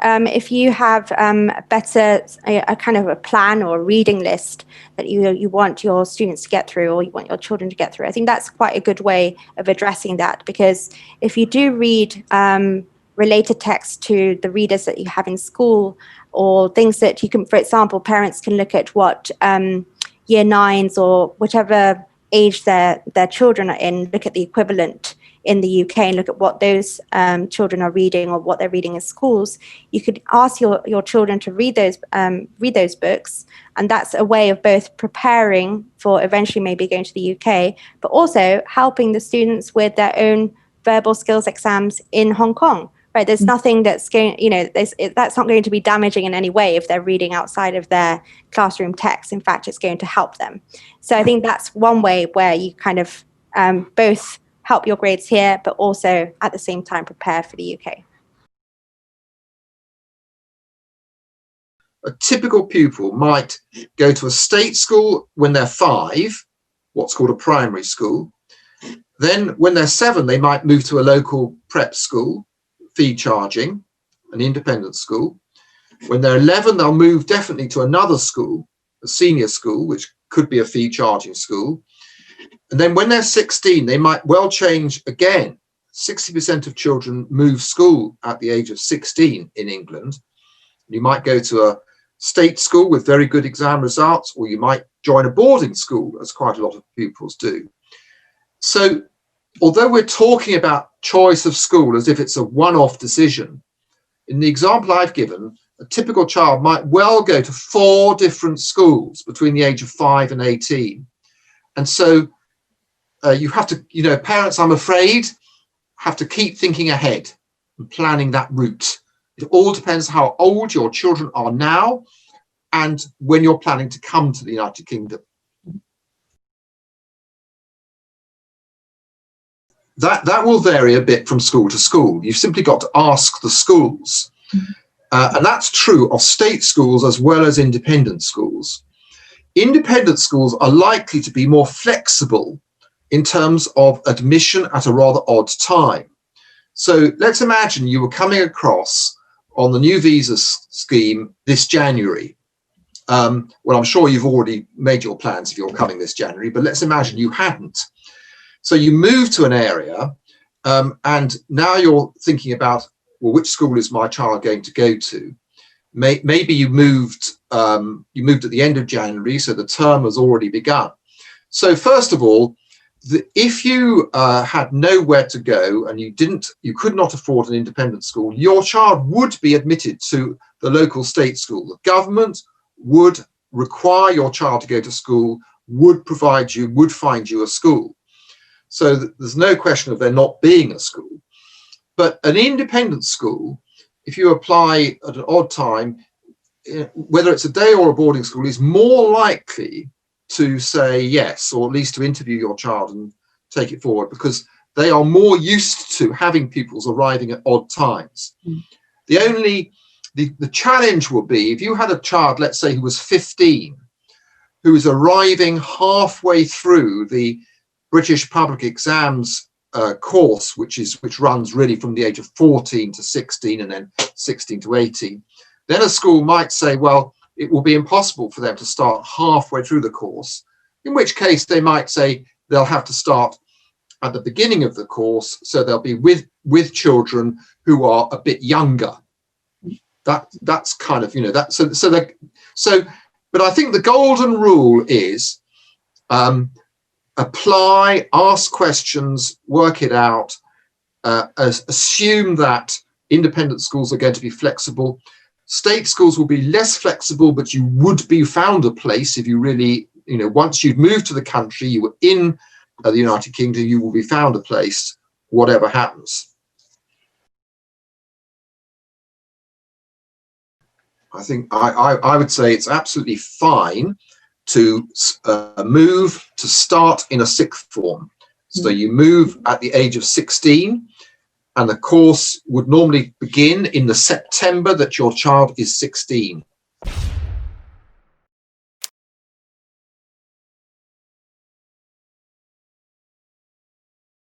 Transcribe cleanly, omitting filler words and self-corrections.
if you have a kind of a plan or a reading list that you want your students to get through, or you want your children to get through, I think that's quite a good way of addressing that, because if you do read related text to the readers that you have in school, or things that you can, for example, parents can look at what year 9s or whatever age their children are in, look at the equivalent in the UK and look at what those children are reading or what they're reading in schools. You could ask your children to read those books, and that's a way of both preparing for eventually maybe going to the UK, but also helping the students with their own verbal skills exams in Hong Kong. Right, there's nothing that's going, that's not going to be damaging in any way if they're reading outside of their classroom text. In fact, it's going to help them. So I think that's one way where you kind of both help your grades here, but also at the same time prepare for the UK. A typical pupil might go to a state school when they're 5, what's called a primary school. Then when they're 7, they might move to a local prep school, fee charging, an independent school. When they're 11, they'll move definitely to another school, a senior school, which could be a fee charging school. And then when they're 16, they might well change again. 60% of children move school at the age of 16 in England. You might go to a state school with very good exam results, or you might join a boarding school, as quite a lot of pupils do. So although we're talking about choice of school as if it's a one-off decision, in the example I've given, a typical child might well go to 4 different schools between the age of 5 and 18. And so you have to, parents, I'm afraid, have to keep thinking ahead and planning that route. It all depends how old your children are now and when you're planning to come to the United Kingdom. That will vary a bit from school to school. You've simply got to ask the schools. And that's true of state schools as well as independent schools. Independent schools are likely to be more flexible in terms of admission at a rather odd time. So let's imagine you were coming across on the new visa scheme this January. Well, I'm sure you've already made your plans if you're coming this January, but let's imagine you hadn't. So you move to an area and now you're thinking about, well, which school is my child going to go to? Maybe you moved at the end of January, so the term has already begun. So first of all, if you had nowhere to go and you could not afford an independent school, your child would be admitted to the local state school. The government would require your child to go to school, would find you a school. So there's no question of there not being a school. But an independent school, if you apply at an odd time, whether it's a day or a boarding school, is more likely to say yes, or at least to interview your child and take it forward, because they are more used to having pupils arriving at odd times. The challenge will be if you had a child, let's say, who was 15, who is arriving halfway through the British public exams course, which runs really from the age of 14 to 16 and then 16 to 18, then a school might say, well, it will be impossible for them to start halfway through the course, in which case they might say they'll have to start at the beginning of the course, so they'll be with children who are a bit younger. That's kind of, but I think the golden rule is apply, ask questions, work it out, assume that independent schools are going to be flexible. State schools will be less flexible, but you would be found a place if you really, once you'd moved to the country, you were in the United Kingdom, you will be found a place, whatever happens. I think I would say it's absolutely fine to move to start in a sixth form. So you move at the age of 16, and the course would normally begin in the September that your child is 16.